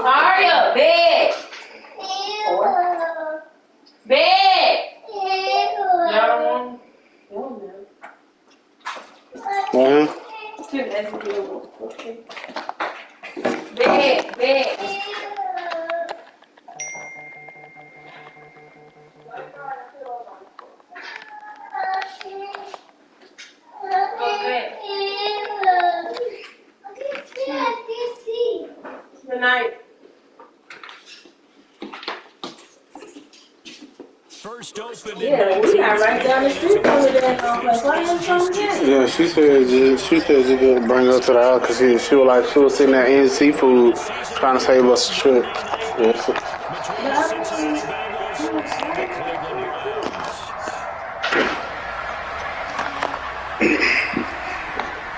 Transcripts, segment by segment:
Hurry up, bed. Bed. Y'all don't want Bed, bed. Good night. First open yeah, we got right down the street over there. Yeah, she said just bring her to the house because she was sitting there eating seafood trying to save us a trip. Yeah. Between the Cincinnati Bengals and the Cleveland Browns.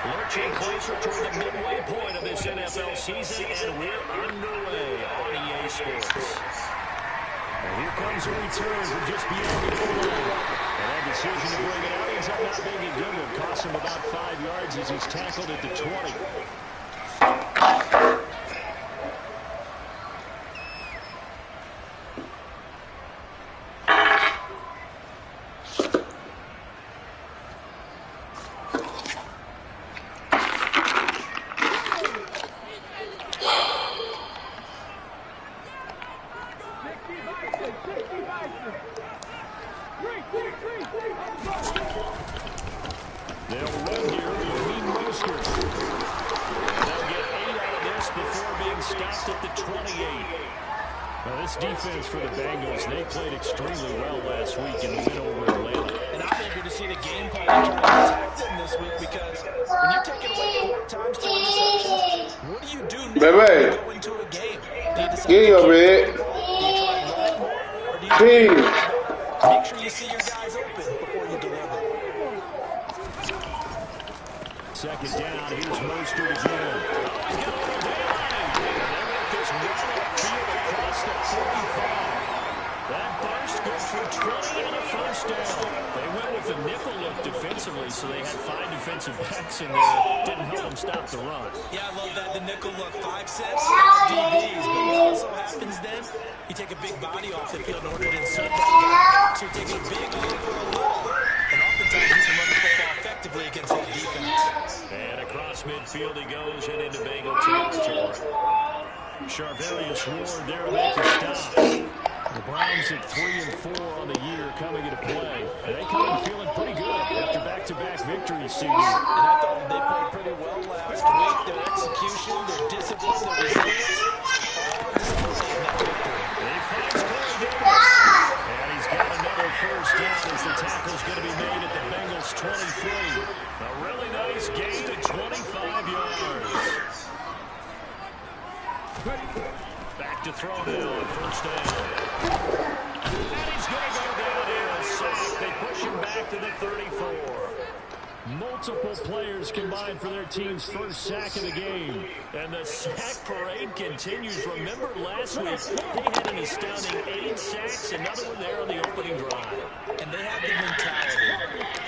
Lurching closer toward the midway point of this NFL season, and we're underway on EA Sports. And here comes a return from just beyond the goal line. And that decision to bring it out ends up not being a good one. Costs him about 5 yards as he's tackled at the 20. Defense for the Bengals, they played extremely well last week in the win over Atlanta. And I'm eager to see the game plan try to attack them this week because when you're taking away 4 times 2 interceptions, what do you do now when you go into a game? Do you decide to keep the ball? Do you try and run more? Or do you try and make sure you see your guys open before you deliver? Second down, here's Mostert again. He's got it down. This run upfield across the 45. That burst goes for 20 and a first down. They went with the nickel look defensively, so they had 5 defensive backs in there. Didn't help them stop the run. Yeah, I love that. The nickel look, 5 sets, DBs. But what also happens then, you take a big body off the field in order to insert that guy. So you're taking a big look for a little. And oftentimes you can run the football effectively against that defense. And across midfield he goes and into Bengal territory. Charvarius Ward there to make the stop. The Browns at 3-4 on the year coming into play. And they come in feeling pretty good after back-to-back victories, CD. And I thought they played pretty well last week. Their execution, their discipline, their resilience, all displayed in that victory. He finds Corey Davis. And he's got another first down as the tackle's going to be made at the Bengals' 23. A really nice gain to 25 yards. Back to throw now, first down. And he's going to go down here, a sack. They push him back to the 34. Multiple players combined for their team's first sack of the game. And the sack parade continues. Remember last week, they had an astounding 8 sacks, another one there on the opening drive. And they have the mentality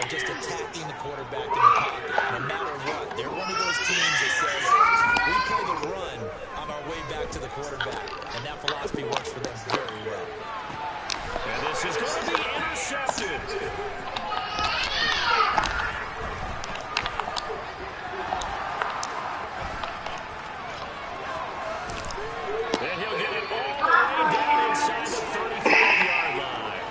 of just attacking the quarterback in the pocket. No matter what, they're one of those teams that says, we play the run on our way back to the quarterback. And that philosophy works for them very well. And this is going to be intercepted. And he'll get it all the way down inside the 35-yard line.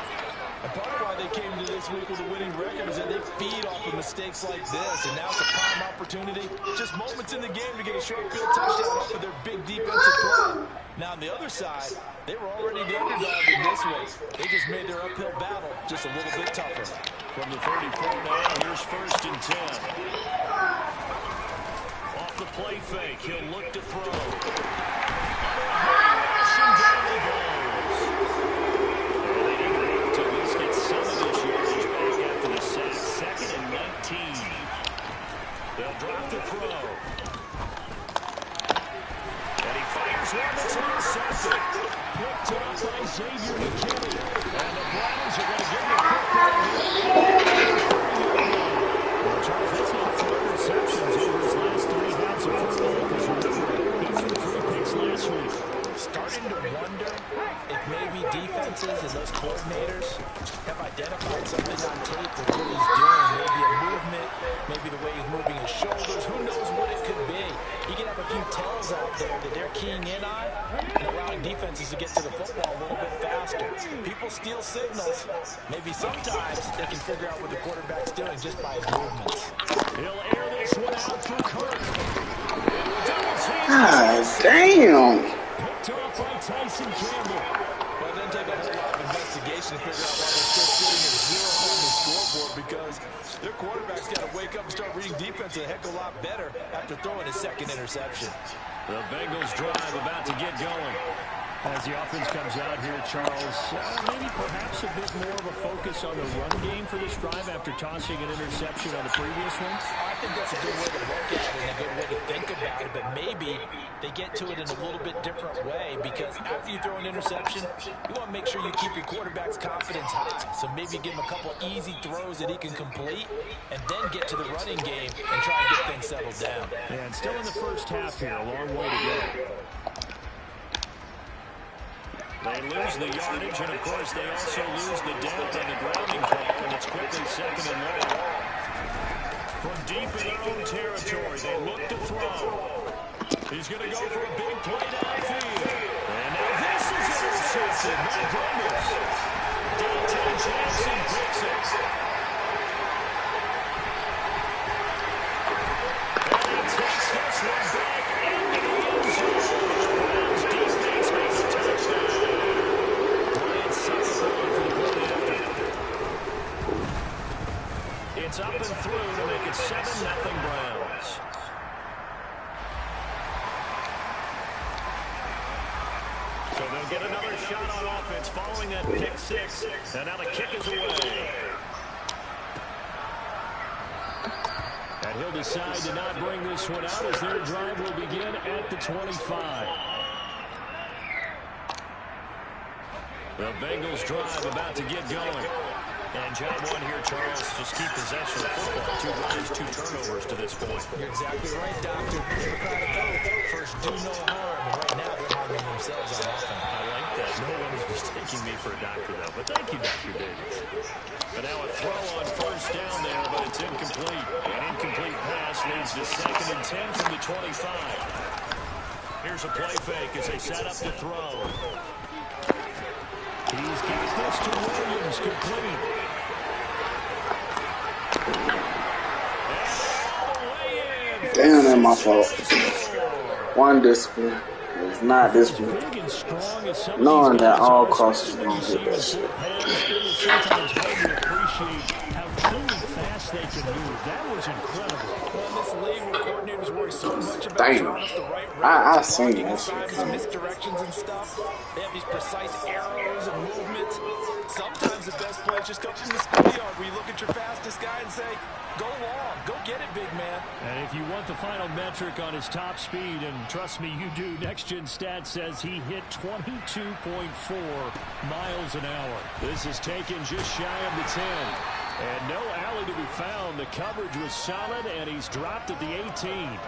And part of why they came to this week with a winning record is that they feed off of mistakes like this. And now it's a prime opportunity, just moments in the game to get a short field touchdown off of their big defensive play. Now, on the other side, they were already the underdog in this race. They just made their uphill battle just a little bit tougher. From the 34 now, here's first and 10. Off the play fake, he'll look to throw. And down he goes. And they need to at least get some of this yardage back after the sack. Second and 19. They'll drop the throw. And he fires one that's intercepted. Picked up by Xavier McKinney. And the Browns are going to give the football here. Well, Charles, that's not 4 interceptions over his last 3 halves of football. maybe defenses and those coordinators have identified something on tape with what he's doing. Maybe a movement, maybe the way he's moving his shoulders. Who knows what it could be? You can have a few tells out there that they're keying in on and allowing defenses to get to the football a little bit faster. People steal signals. Maybe sometimes they can figure out what the quarterback's doing just by his movements. He'll air this one out for Kirk. God damn. Picked off by Tyson Campbell. Well, it doesn't take a whole lot of investigation to figure out why they're still sitting at 0 on the scoreboard, because their quarterback's got to wake up and start reading defense a heck of a lot better after throwing his second interception. The Bengals drive about to get going. As the offense comes out here, Charles, maybe perhaps a bit more of a focus on the run game for this drive after tossing an interception on the previous one. I think that's a good way to look at it and a good way to think about it, but maybe they get to it in a little bit different way, because after you throw an interception, you want to make sure you keep your quarterback's confidence high. So maybe give him a couple easy throws that he can complete and then get to the running game and try and get things settled down. And still in the first half here, a long way to go. They lose the yardage, and of course they also lose the down on the grounding call, and it's quickly second and long. From deep in their own territory, they look to throw. He's going to go for a big play downfield. And now this is intercepted. My goodness. Dante Jackson picks it. And he takes this one back into the end zone. Browns defense makes a touchdown. It's up and through to make it 7-0 Browns. So they'll get another shot on offense following that pick six. And now the kick is away. And he'll decide to not bring this one out as their drive will begin at the 25. The Bengals drive about to get going. And job one here, Charles, just keep possession of the football. 2 drives, 2 turnovers to this point. You're exactly right, Doctor. Democratic oath. First, do no harm. And right now, they're harming themselves on offense. I like that. No one is mistaking me for a doctor, though. But thank you, Dr. Davis. And now a throw on first down there, but it's incomplete. An incomplete pass leads to 2nd and 10 from the 25. Here's a play fake as they set up to throw. He's got this to Williams, complete. Damn, that's my fault. One discipline. It's not discipline. Knowing that all crosses are going to get that shit. Sometimes hard to appreciate how truly fast they can move. That was incredible. Well, in this league where coordinators worry so much about Damn. drawing up the right I seen that shit these coming. misdirections and stuff. They have these precise arrows and movements. Sometimes the best plays just come from the schoolyard where you look at your fastest guy and say, go long, go get it, big man. And if you want the final metric on his top speed, and trust me, you do, Next Gen Stats says he hit 22.4 miles an hour. This is taken just shy of the 10. And no alley to be found. The coverage was solid, and he's dropped at the 18.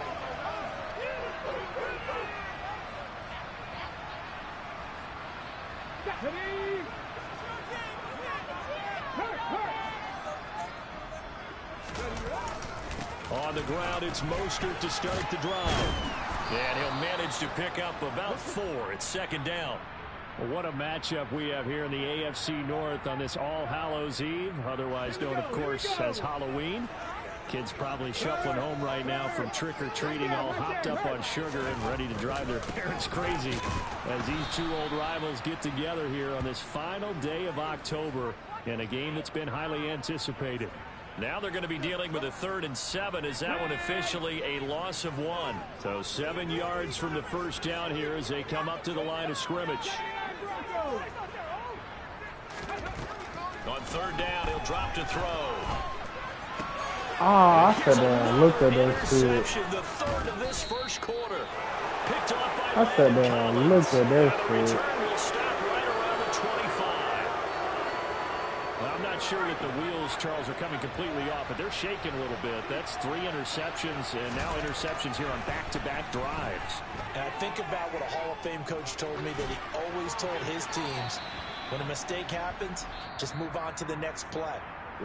On the ground, it's Mostert to start the drive. And he'll manage to pick up about 4. It's 2nd down. Well, what a matchup we have here in the AFC North on this All Hallows Eve, otherwise known, of course, as Halloween. Kids probably shuffling home right now from trick-or-treating, all hopped up on sugar and ready to drive their parents crazy as these 2 old rivals get together here on this final day of October in a game that's been highly anticipated. Now they're going to be dealing with a 3rd and 7 as that one officially a loss of 1. So 7 yards from the first down here as they come up to the line of scrimmage. On 3rd down, he'll drop to throw. Oh, I could have looked at this shit. The 3rd of this first quarter. Picked off by I could have looked at this shit. Return will stop right around the 25. Well, I'm not sure that the wheels, Charles, are coming completely off, but they're shaking a little bit. That's 3 interceptions, and now interceptions here on back-to-back drives. And I think about what a Hall of Fame coach told me, that he always told his teams, when a mistake happens, just move on to the next play.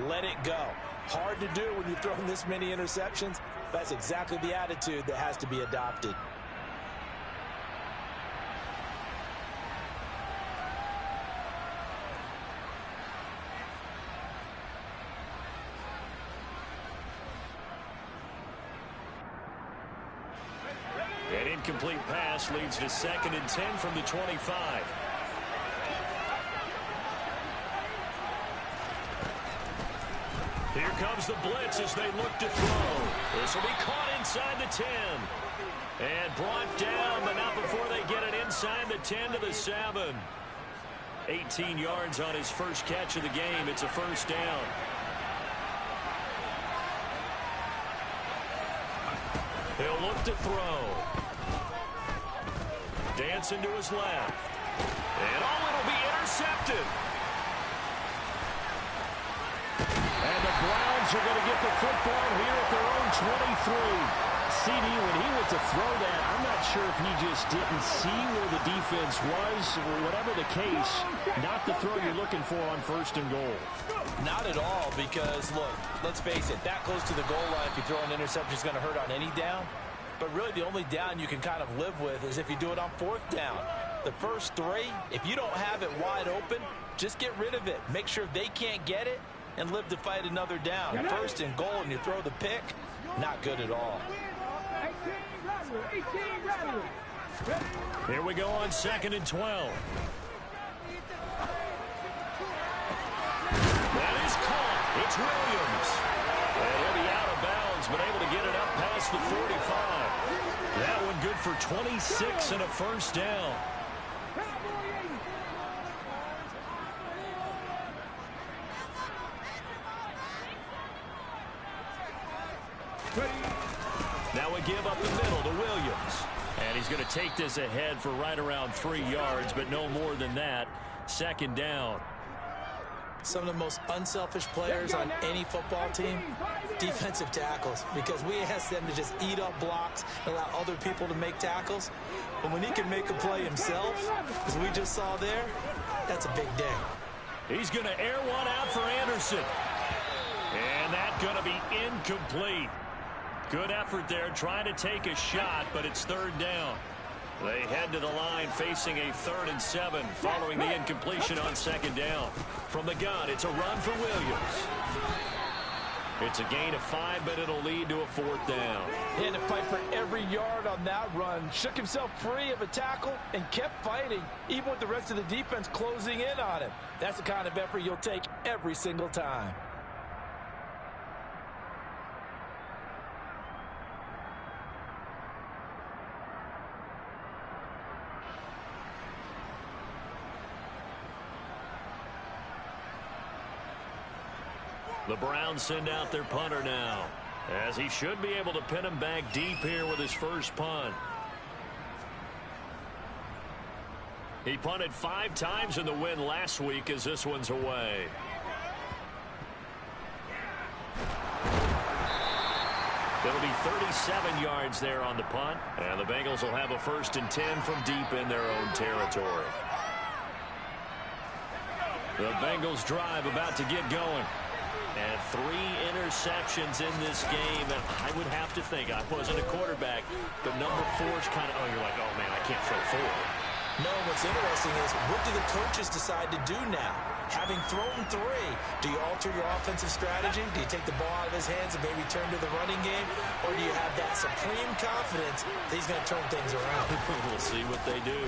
Let it go. Hard to do when you've thrown this many interceptions. That's exactly the attitude that has to be adopted. An incomplete pass leads to 2nd and 10 from the 25. Here comes the blitz as they look to throw. This will be caught inside the 10. And brought down, but not before they get it inside the 10 to the 7. 18 yards on his first catch of the game. It's a first down. He'll look to throw. Dancing to his left. And it'll be intercepted. And the Browns are going to get the football here at their own 23. CD, when he went to throw that, I'm not sure if he just didn't see where the defense was, or whatever the case, not the throw you're looking for on 1st and goal. Not at all, because, look, let's face it, that close to the goal line, if you throw an interception, is going to hurt on any down. But really, the only down you can kind of live with is if you do it on 4th down. The first 3, if you don't have it wide open, just get rid of it. Make sure they can't get it and live to fight another down. 1st and goal, and you throw the pick, not good at all. Here we go on 2nd and 12. That is caught. It's Williams. And he'll be out of bounds, but able to get it up past the 45. That one good for 26 and a first down. Now we give up the middle to Williams. And he's going to take this ahead for right around 3 yards, but no more than that. 2nd down. Some of the most unselfish players on any football team, defensive tackles, because we ask them to just eat up blocks and allow other people to make tackles. But when he can make a play himself, as we just saw there, that's a big day. He's going to air one out for Anderson. And that's going to be incomplete. Good effort there, trying to take a shot, but it's 3rd down. They head to the line facing a 3rd and 7 following the incompletion on 2nd down. From the gun, it's a run for Williams. It's a gain of 5, but it'll lead to a 4th down. He had to fight for every yard on that run. Shook himself free of a tackle and kept fighting, even with the rest of the defense closing in on him. That's the kind of effort you'll take every single time. The Browns send out their punter now, as he should be able to pin him back deep here with his first punt. He punted 5 times in the win last week as this one's away. It'll be 37 yards there on the punt, and the Bengals will have a 1st and 10 from deep in their own territory. The Bengals drive about to get going. And 3 interceptions in this game, and I would have to think, I wasn't a quarterback, but number 4's kind of, oh, you're like, oh, man, I can't throw 4. No, what's interesting is, what do the coaches decide to do now? Having thrown 3, do you alter your offensive strategy? Do you take the ball out of his hands and maybe turn to the running game? Or do you have that supreme confidence that he's going to turn things around? We'll see what they do.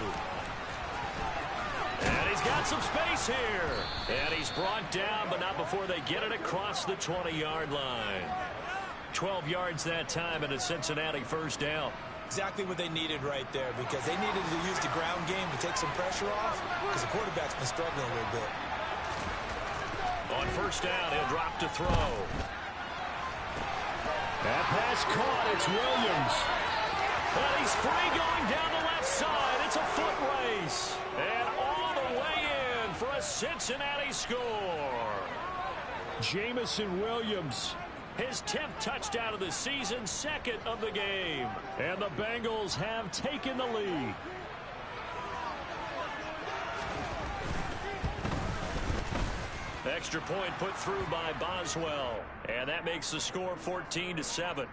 And he's got some space here. And he's brought down, but not before they get it across the 20-yard line. 12 yards that time and a Cincinnati first down. Exactly what they needed right there, because they needed to use the ground game to take some pressure off, because the quarterback's been struggling a little bit. On first down, he'll drop to throw. That pass caught. It's Williams. And he's free going down the left side. It's a foot race. And all the way in for a Cincinnati score. Jamison Williams, his 10th touchdown of the season, 2nd of the game. And the Bengals have taken the lead. Extra point put through by Boswell. And that makes the score 14-7.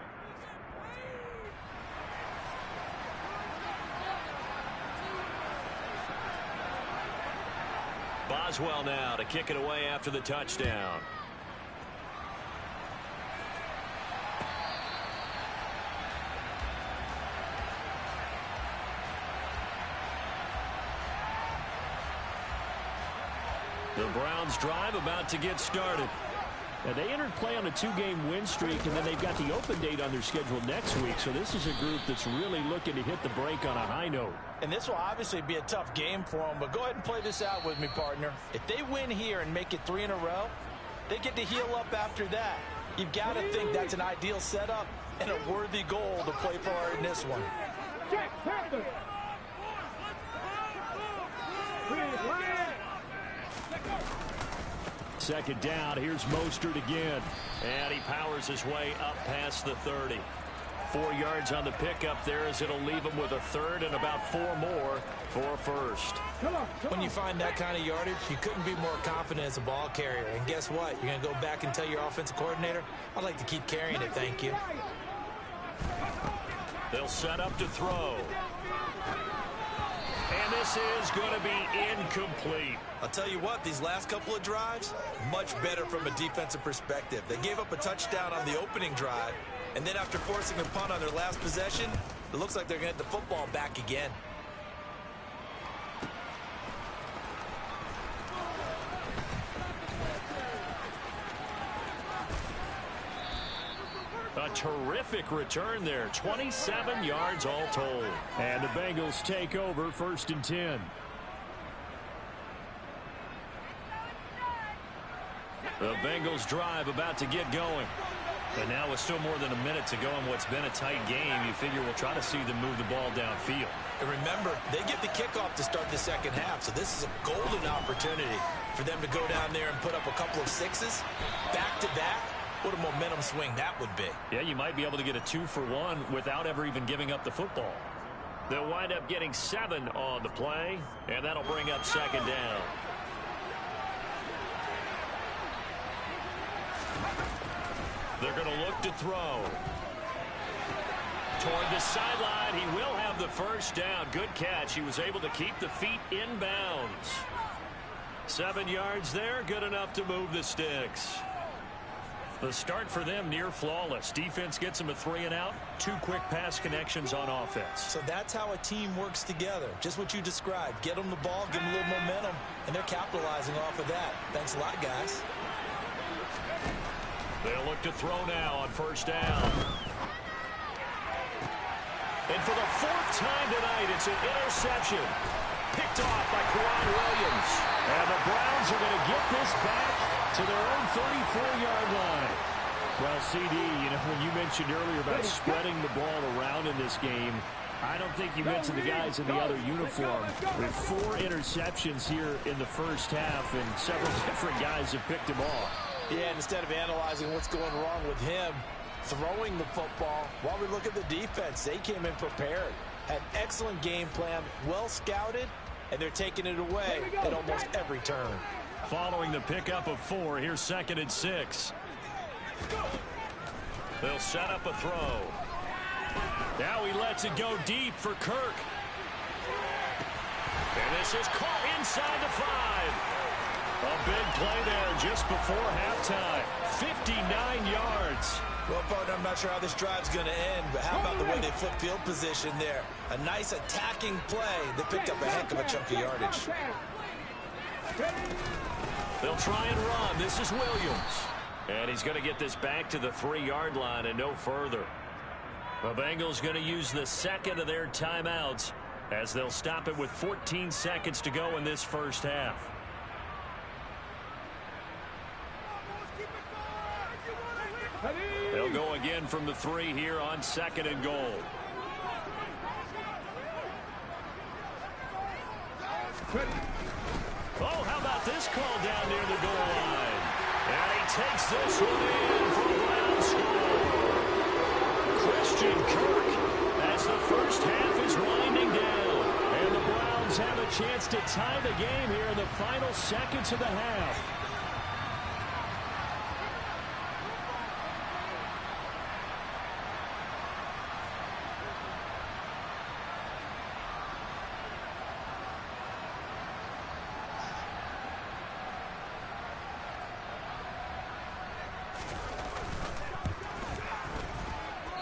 Boswell now to kick it away after the touchdown. The Browns drive about to get started. Now, they entered play on a 2-game win streak, and then they've got the open date on their schedule next week. So this is a group that's really looking to hit the break on a high note. And this will obviously be a tough game for them, but go ahead and play this out with me, partner. If they win here and make it 3 in a row, they get to heal up after that. You've got to think that's an ideal setup and a worthy goal to play for in this one. Second down, here's Mostert again. And he powers his way up past the 30. 4 yards on the pickup there as it'll leave him with a third and about 4 more for a first. When you find that kind of yardage, you couldn't be more confident as a ball carrier. And guess what? You're going to go back and tell your offensive coordinator, I'd like to keep carrying it, thank you. They'll set up to throw. And this is going to be incomplete. I'll tell you what, these last couple of drives, much better from a defensive perspective. They gave up a touchdown on the opening drive, and then after forcing a punt on their last possession, it looks like they're going to get the football back again. A terrific return there. 27 yards all told. And the Bengals take over 1st and 10. The Bengals drive about to get going. And now with still more than a minute to go in what's been a tight game, you figure we'll try to see them move the ball downfield. And remember, they get the kickoff to start the second half, so this is a golden opportunity for them to go down there and put up a couple of sixes back-to-back. What a momentum swing that would be. Yeah, you might be able to get a 2-for-1 without ever even giving up the football. They'll wind up getting 7 on the play, and that'll bring up second down. They're going to look to throw. Toward the sideline, he will have the first down. Good catch. He was able to keep the feet in bounds. 7 yards there, good enough to move the sticks. The start for them near flawless. Defense gets them a 3-and-out. 2 quick pass connections on offense. So that's how a team works together. Just what you described. Get them the ball, give them a little momentum, and they're capitalizing off of that. Thanks a lot, guys. They'll look to throw now on first down. And for the 4th time tonight, it's an interception. Picked off by Kwan Williams. And the Browns are going to get this back to their own 34-yard line. Well, CD, when you mentioned earlier about spreading the ball around in this game, I don't think you mentioned the guys in the other uniform. With 4 interceptions here in the first half, and several different guys have picked him off. Yeah, instead of analyzing what's going wrong with him, throwing the football, while we look at the defense, they came in prepared. Had an excellent game plan, well scouted, and they're taking it away at almost every turn. Following the pickup of 4, here's 2nd and 6. They'll set up a throw. Now he lets it go deep for Kirk. And this is caught inside the 5. A big play there just before halftime. 59 yards. Well, partner, I'm not sure how this drive's going to end, but how about the way they flip field position there? A nice attacking play that picked up a heck of a chunk of yardage. They'll try and run. This is Williams. And he's going to get this back to the 3-yard line and no further. The Bengals going to use the 2nd of their timeouts as they'll stop it with 14 seconds to go in this first half. They'll go again from the 3 here on 2nd and goal. Oh, how about this call down near the goal line? And he takes this one in for a Brown score. Christian Kirk as the first half is winding down. And the Browns have a chance to tie the game here in the final seconds of the half.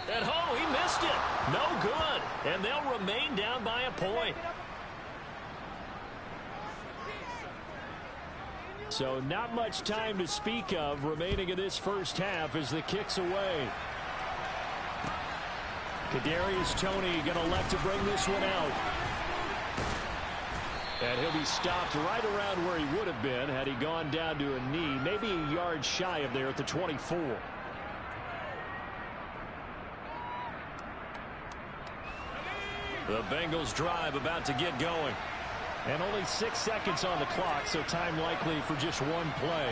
And oh, he missed it. No good. And they'll remain down by a point. So not much time to speak of remaining in this first half as the kick's away. Kadarius Toney going to elect to bring this one out. And he'll be stopped right around where he would have been had he gone down to a knee, maybe a yard shy of there at the 24. The Bengals drive about to get going. And only 6 seconds on the clock, so time likely for just one play.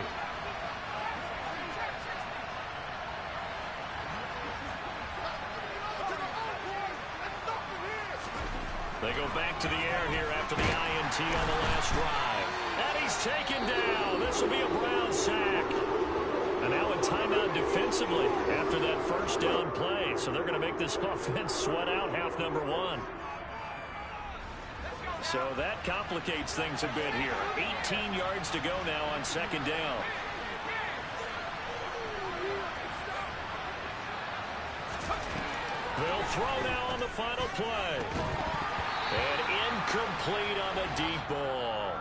They go back to the air here after the INT on the last drive. And he's taken down. This will be a Brown sack. And now a timeout defensively after that first down play. So they're going to make this offense sweat out half number one. So that complicates things a bit here. 18 yards to go now on second down. They'll throw now on the final play. And incomplete on the deep ball.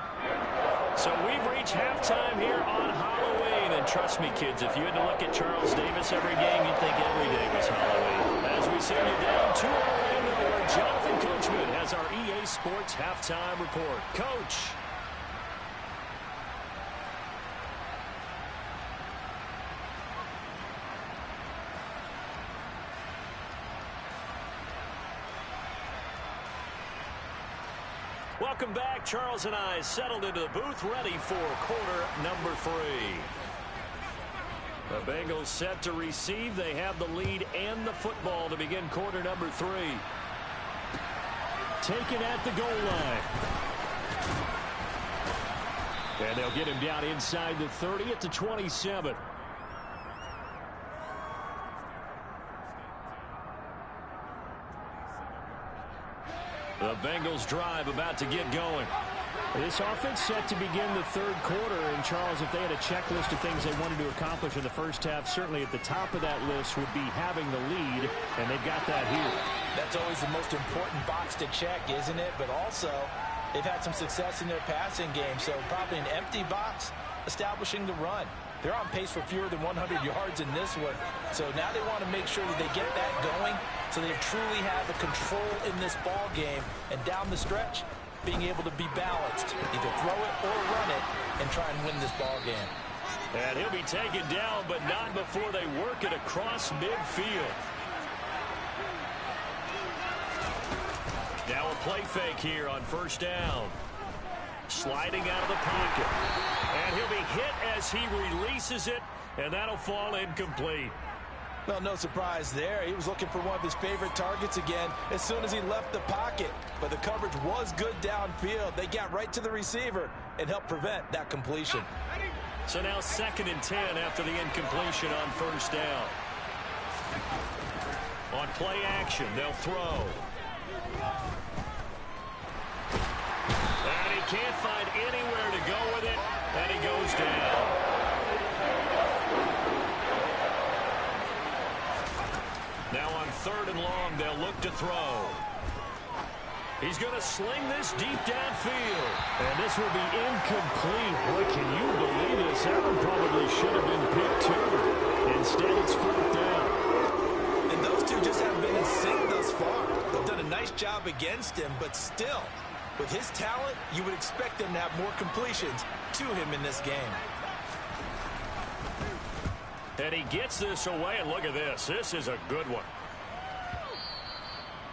So we've reached halftime here on Halloween. And trust me, kids, if you had to look at Charles Davis every game, you'd think every day was Halloween. As we send you down to Orlando, where Jonathan Coachman has our EA Sports halftime report. Coach. Welcome back. Charles and I settled into the booth, ready for quarter number 3. The Bengals set to receive. They have the lead and the football to begin quarter number 3. Taken at the goal line. And they'll get him down inside the 30 at the 27. The Bengals drive about to get going. This offense set to begin the third quarter. And, Charles, if they had a checklist of things they wanted to accomplish in the first half, certainly at the top of that list would be having the lead, and they've got that here. That's always the most important box to check, isn't it? But also, they've had some success in their passing game, so probably an empty box establishing the run. They're on pace for fewer than 100 yards in this one, so now they want to make sure that they get that going so they truly have the control in this ball game, and down the stretch, being able to be balanced, either throw it or run it, and try and win this ball game. And he'll be taken down, but not before they work it across midfield. Now a play fake here on first down. Sliding out of the pocket. And he'll be hit as he releases it, and that'll fall incomplete. Well, no surprise there. He was looking for one of his favorite targets again as soon as he left the pocket. But the coverage was good downfield. They got right to the receiver and helped prevent that completion. So now 2nd and 10 after the incompletion on first down. On play action, they'll throw. And he can't find anywhere to go with it, and he goes down. Now on 3rd and long, they'll look to throw. He's going to sling this deep downfield. And this will be incomplete. Boy, can you believe this? That one probably should have been picked too. Instead, it's 4th down. And those two just haven't been in sync thus far. They've done a nice job against him, but still, with his talent, you would expect them to have more completions to him in this game. And he gets this away, and look at this. This is a good one.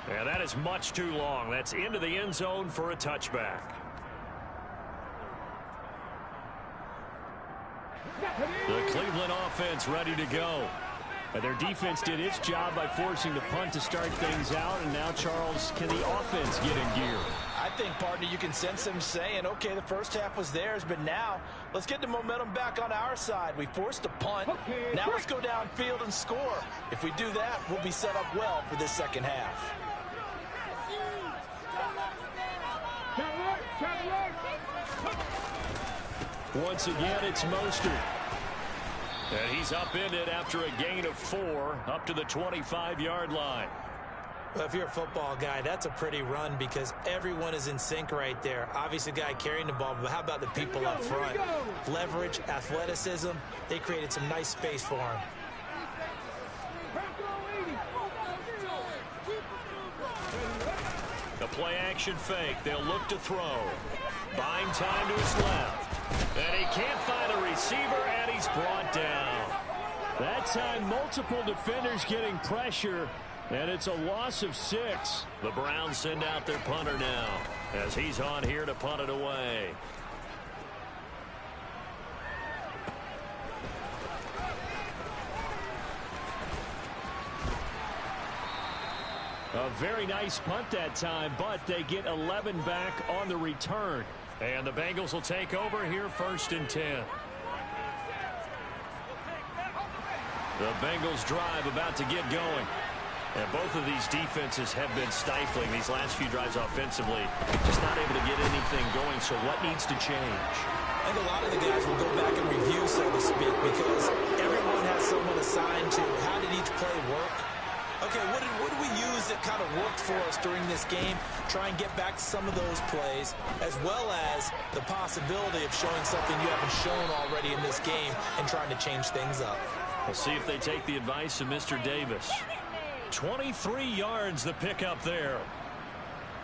And that is much too long. That's into the end zone for a touchback. The Cleveland offense ready to go. And their defense did its job by forcing the punt to start things out. And now, Charles, can the offense get in gear? I think, partner, you can sense them saying, okay, the first half was theirs, but now let's get the momentum back on our side. We forced a punt. Now let's go downfield and score. If we do that, we'll be set up well for this second half. Once again, it's Mostert. And he's upended after a gain of 4 up to the 25-yard line. Well, if you're a football guy, that's a pretty run because everyone is in sync right there. Obviously, the guy carrying the ball, but how about the people up front? Leverage, athleticism, they created some nice space for him. The play-action fake. They'll look to throw. Buying time to his left. And he can't find a receiver, and he's brought down. That time, multiple defenders getting pressure, and it's a loss of 6. The Browns send out their punter now as he's on here to punt it away. A very nice punt that time, but they get 11 back on the return. And the Bengals will take over here, 1st and 10. The Bengals drive about to get going. And both of these defenses have been stifling these last few drives offensively. Just not able to get anything going, so what needs to change? I think a lot of the guys will go back and review, so to speak, because everyone has someone assigned to how did each play work. Okay, what did we use that kind of worked for us during this game? Try and get back to some of those plays, as well as the possibility of showing something you haven't shown already in this game and trying to change things up. We'll see if they take the advice of Mr. Davis. 23 yards the pickup there.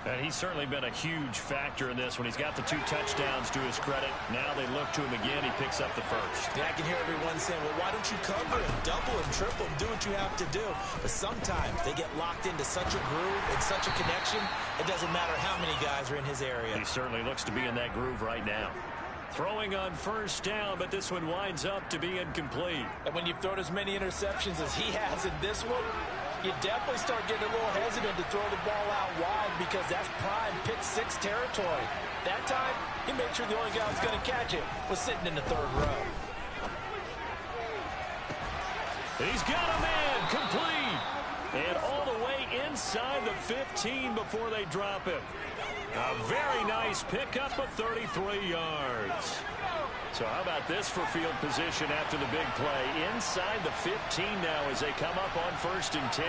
And he's certainly been a huge factor in this when he's got the 2 touchdowns to his credit. Now they look to him again. He picks up the first. Yeah, I can hear everyone saying, well, why don't you cover him, double him, triple him, do what you have to do. But sometimes they get locked into such a groove and such a connection, it doesn't matter how many guys are in his area. He certainly looks to be in that groove right now. Throwing on 1st down, but this one winds up to be incomplete. And when you've thrown as many interceptions as he has in this one, you definitely start getting a little hesitant to throw the ball out wide because that's prime pick 6 territory. That time, he made sure the only guy who was going to catch it was sitting in the 3rd row. He's got a man, complete. And all the way inside the 15 before they drop it. A very nice pickup of 33 yards. So how about this for field position after the big play? Inside the 15 now as they come up on 1st and 10.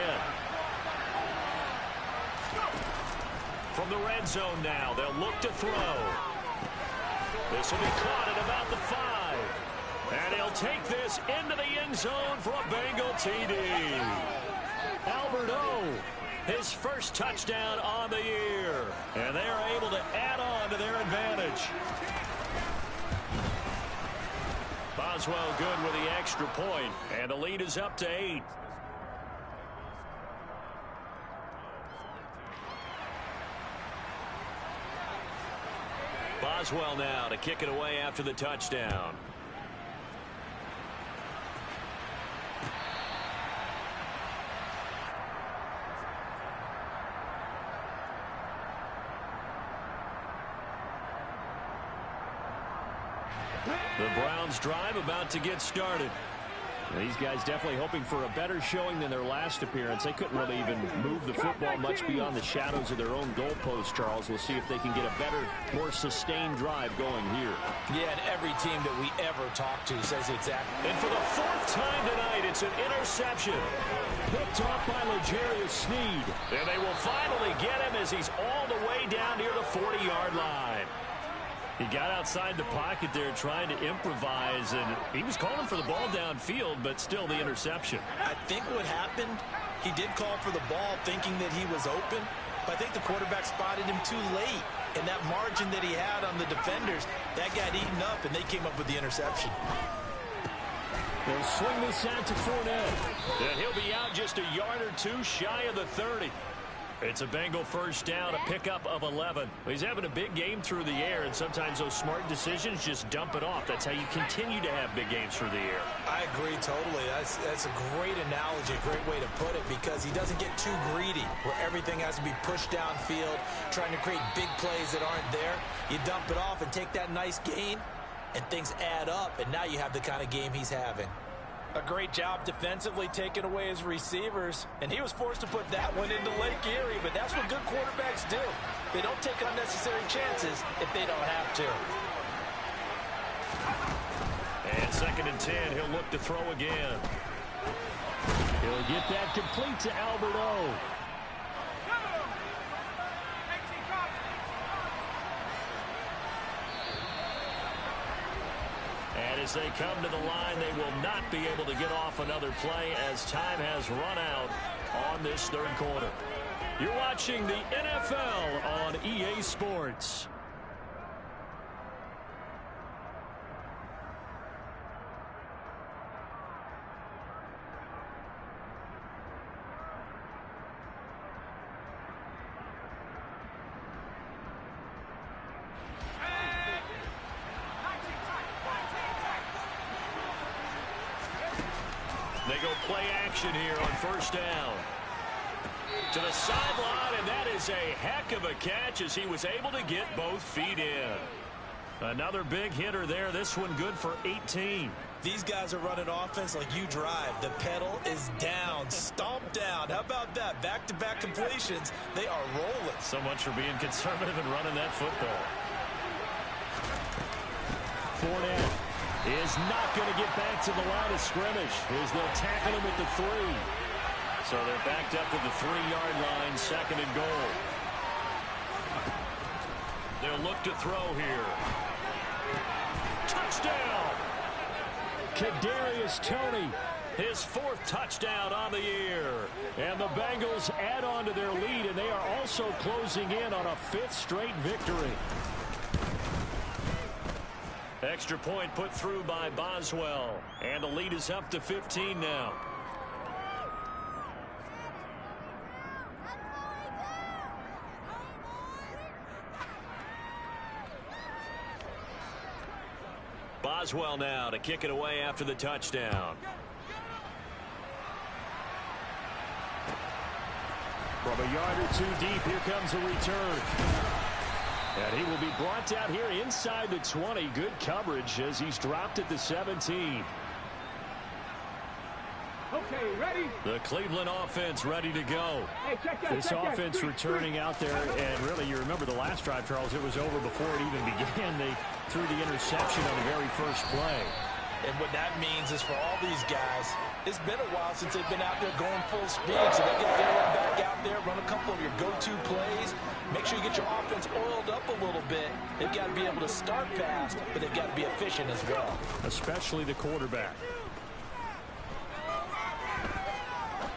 From the red zone now, they'll look to throw. This will be caught at about the 5. And he'll take this into the end zone for a Bengal TD. Albert O, his first touchdown on the year. And they are able to add on to their advantage. Boswell good with the extra point, and the lead is up to 8. Boswell now to kick it away after the touchdown. The Browns drive about to get started. These guys definitely hoping for a better showing than their last appearance. They couldn't really even move the football much beyond the shadows of their own goalpost, Charles. We'll see if they can get a better, more sustained drive going here. Yeah, and every team that we ever talk to says exactly. And for the 4th time tonight, it's an interception. Picked off by L'Jarius Sneed. And they will finally get him as he's all the way down near the 40-yard line. He got outside the pocket there trying to improvise, and he was calling for the ball downfield, but still the interception. I think what happened, he did call for the ball thinking that he was open, but I think the quarterback spotted him too late. And that margin that he had on the defenders, that got eaten up, and they came up with the interception. They'll swing this out to Fournette. And he'll be out just a yard or 2 shy of the 30. It's a Bengal first down, a pickup of 11. He's having a big game through the air, and sometimes those smart decisions just dump it off. That's how you continue to have big games through the air. I agree totally. That's a great analogy, a great way to put it, because he doesn't get too greedy where everything has to be pushed downfield, trying to create big plays that aren't there. You dump it off and take that nice gain, and things add up, and now you have the kind of game he's having. A great job defensively taking away his receivers, and he was forced to put that one into Lake Erie, but that's what good quarterbacks do. They don't take unnecessary chances if they don't have to. And 2nd and 10, he'll look to throw again. He'll get that complete to Alberto. And as they come to the line, they will not be able to get off another play as time has run out on this 3rd quarter. You're watching the NFL on EA Sports. They go play action here on 1st down. To the sideline, and that is a heck of a catch as he was able to get both feet in. Another big hitter there. This one good for 18. These guys are running offense like you drive. The pedal is down, stomped down. How about that? Back-to-back completions. They are rolling. So much for being conservative and running that football. Fournette is not going to get back to the line of scrimmage as they'll tackle him at the 3. So they're backed up to the 3-yard line, 2nd and goal. They'll look to throw here. Touchdown! Kadarius Toney, his 4th touchdown on the year. And the Bengals add on to their lead, and they are also closing in on a 5th straight victory. Extra point put through by Boswell. And the lead is up to 15 now. Boswell now to kick it away after the touchdown. From a yard or 2 deep, here comes a return. And he will be brought down here inside the 20. Good coverage as he's dropped at the 17. Okay, ready? The Cleveland offense ready to go. Hey, check that. This offense returning out there, and really, you remember the last drive, Charles, it was over before it even began. They threw the interception on the very first play. And what that means is for all these guys, it's been a while since they've been out there going full speed, so they get their run back out there, run a couple of your go-to plays. Make sure you get your offense oiled up a little bit. They've got to be able to start fast, but they've got to be efficient as well. Especially the quarterback.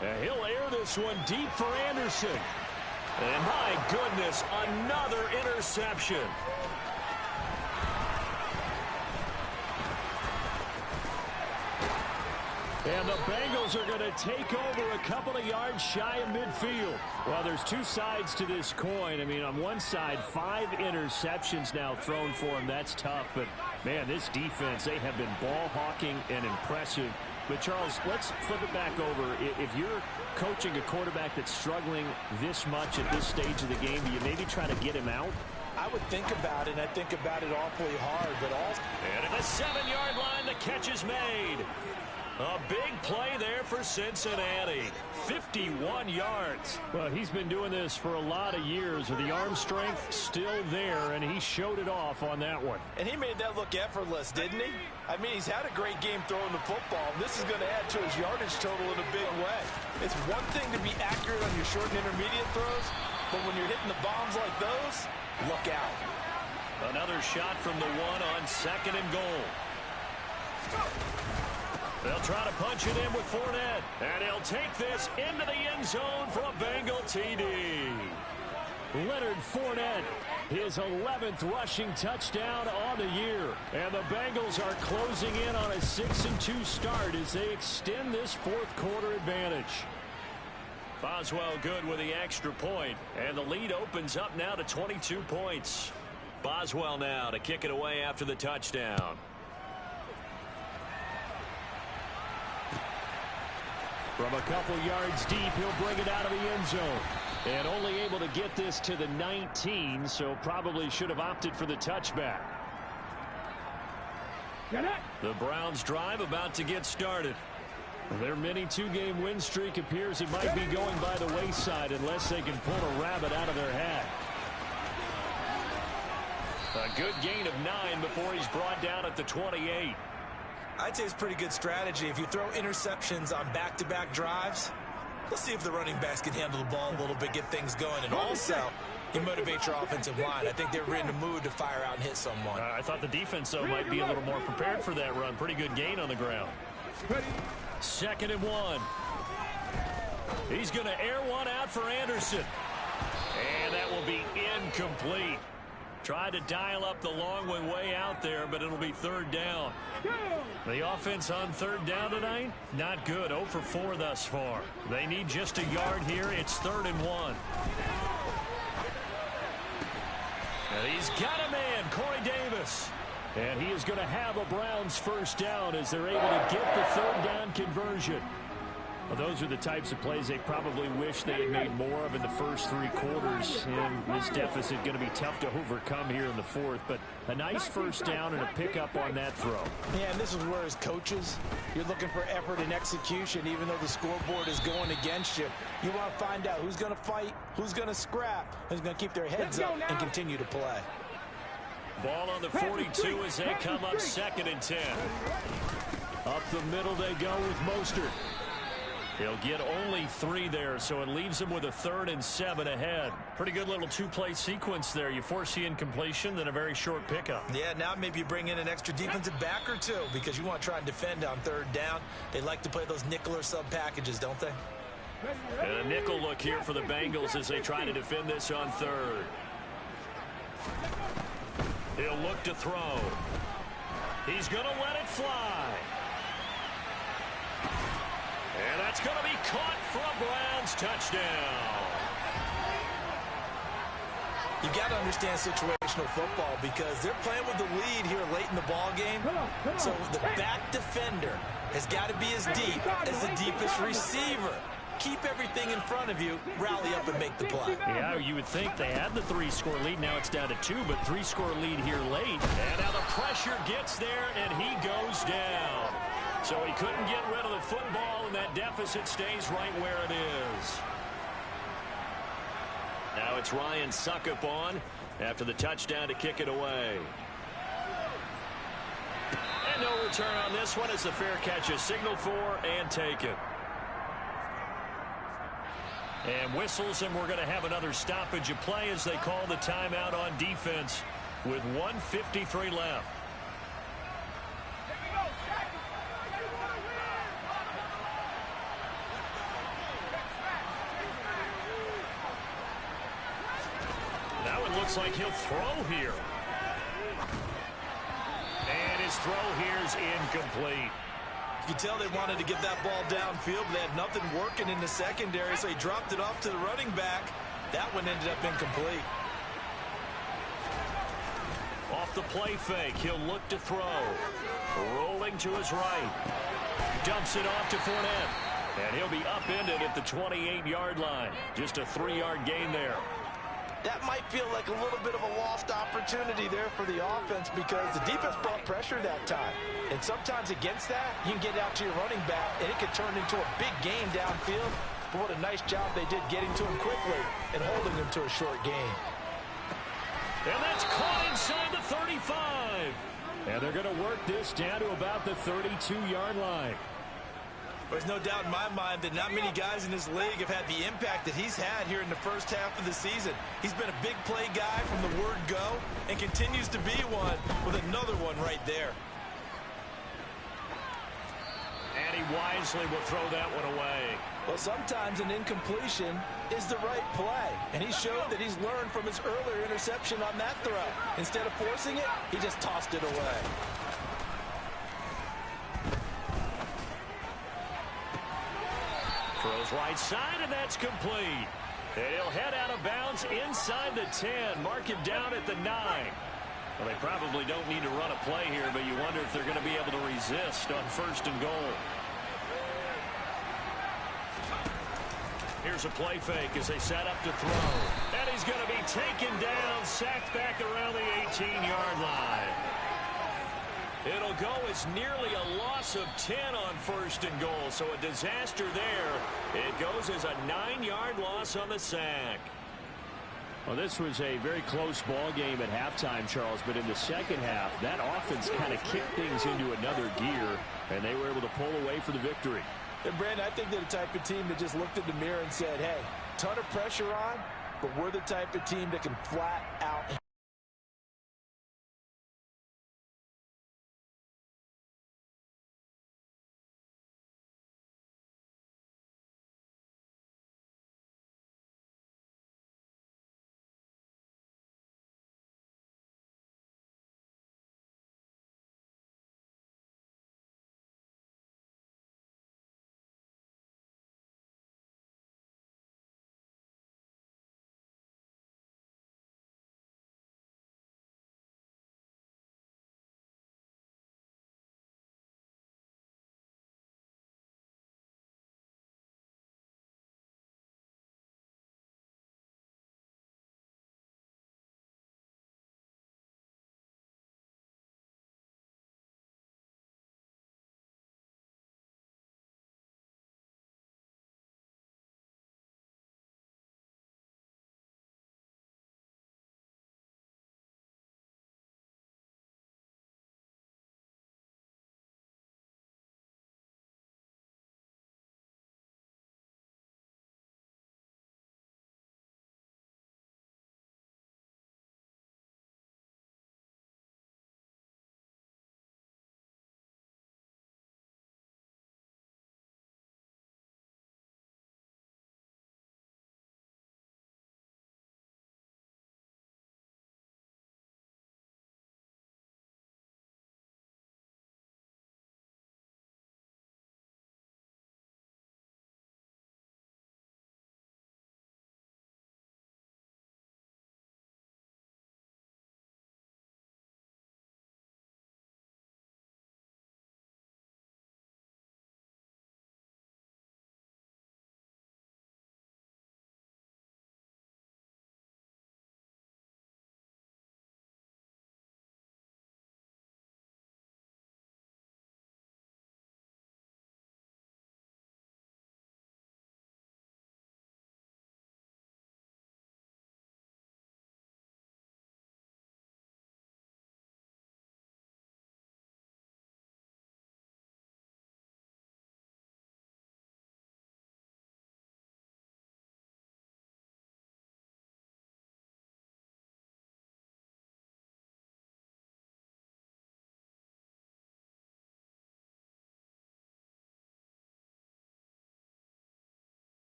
And he'll air this one deep for Anderson. And my goodness, another interception. And the Bengals are going to take over a couple of yards shy of midfield. Well, there's 2 sides to this coin. I mean, on one side, 5 interceptions now thrown for him. That's tough. But, man, this defense, they have been ball hawking and impressive. But, Charles, let's flip it back over. If you're coaching a quarterback that's struggling this much at this stage of the game, do you maybe try to get him out? I would think about it, and I think about it awfully hard. But also, and at the 7-yard line, the catch is made. A big play there for Cincinnati. 51 yards. Well, he's been doing this for a lot of years with the arm strength still there, and he showed it off on that one. And he made that look effortless, didn't he? I mean, he's had a great game throwing the football. This is going to add to his yardage total in a big way. It's one thing to be accurate on your short and intermediate throws, but when you're hitting the bombs like those, look out. Another shot from the 1 on 2nd and goal. They'll try to punch it in with Fournette. And he'll take this into the end zone for a Bengal TD. Leonard Fournette, his 11th rushing touchdown on the year. And the Bengals are closing in on a 6-2 start as they extend this 4th quarter advantage. Boswell good with the extra point, and the lead opens up now to 22 points. Boswell now to kick it away after the touchdown. From a couple yards deep, he'll bring it out of the end zone. And only able to get this to the 19, so probably should have opted for the touchback. The Browns drive about to get started. Their mini two-game win streak appears it might be going by the wayside unless they can pull a rabbit out of their hat. A good gain of 9 before he's brought down at the 28. I'd say it's pretty good strategy. If you throw interceptions on back-to-back drives, let's see if the running backs can handle the ball a little bit, get things going, and also you motivate your offensive line. I think they're in the mood to fire out and hit someone. I thought the defense, though, might be a little more prepared for that run. Pretty good gain on the ground. 2nd and 1. He's going to air one out for Anderson. And that will be incomplete. Tried to dial up the long one way out there, but it'll be 3rd down. The offense on 3rd down tonight, not good. 0 for 4 thus far. They need just a yard here. It's 3rd and 1. And he's got a man, Corey Davis. And he is going to have a Browns 1st down as they're able to get the 3rd down conversion. Well, those are the types of plays they probably wish they had made more of in the first 3 quarters. And this deficit going to be tough to overcome here in the 4th. But a nice 1st down and a pickup on that throw. Yeah, and this is where as coaches, you're looking for effort and execution. Even though the scoreboard is going against you, you want to find out who's going to fight, who's going to scrap, who's going to keep their heads up and continue to play. Ball on the 42 as they come up 2nd and 10. Up the middle they go with Mostert. He'll get only 3 there, so it leaves him with a 3rd and 7 ahead. Pretty good little 2-play sequence there. You force the incompletion, then a very short pickup. Yeah, now maybe you bring in an extra defensive back or 2 because you want to try and defend on 3rd down. They like to play those nickel or sub packages, don't they? And a nickel look here for the Bengals as they try to defend this on 3rd. He'll look to throw. He's going to let it fly. And that's going to be caught for a Browns touchdown. You got to understand situational football because they're playing with the lead here late in the ball game. So the back defender has got to be as deep as the deepest receiver. Keep everything in front of you, rally up and make the play. Yeah, you would think they had the 3-score lead. Now it's down to 2, but 3-score lead here late. And now the pressure gets there, and he goes down. So he couldn't get rid of the football, and that deficit stays right where it is. Now it's Ryan Suckup on after the touchdown to kick it away. And no return on this one as the fair catch is signaled for and taken. And whistles, and we're going to have another stoppage of play as they call the timeout on defense with 1:53 left. Now it looks like he'll throw here. And his throw here is incomplete. You can tell they wanted to get that ball downfield, but they had nothing working in the secondary, so he dropped it off to the running back. That one ended up incomplete. Off the play fake, he'll look to throw. Rolling to his right. Dumps it off to Fournette. And he'll be upended at the 28-yard line. Just a 3-yard gain there. That might feel like a little bit of a lost opportunity there for the offense because the defense brought pressure that time. And sometimes against that, you can get out to your running back, and it could turn into a big game downfield. But what a nice job they did getting to him quickly and holding him to a short gain. And that's caught inside the 35. And they're going to work this down to about the 32-yard line. There's no doubt in my mind that not many guys in this league have had the impact that he's had here in the first half of the season. He's been a big play guy from the word go and continues to be one with another one right there. And he wisely will throw that one away. Well, sometimes an incompletion is the right play, and he showed that he's learned from his earlier interception on that throw. Instead of forcing it, he just tossed it away. Throws right side, and that's complete. And he'll head out of bounds inside the 10. Mark him down at the 9. Well, they probably don't need to run a play here, but you wonder if they're going to be able to resist on 1st and goal. Here's a play fake as they set up to throw. And he's going to be taken down, sacked back around the 18-yard line. It'll go as nearly a loss of 10 on 1st and goal, so a disaster there. It goes as a 9-yard loss on the sack. Well, this was a very close ball game at halftime, Charles, but in the second half, that offense kind of kicked things into another gear, and they were able to pull away for the victory. And Brandon, I think they're the type of team that just looked in the mirror and said, hey, ton of pressure on, but we're the type of team that can flat out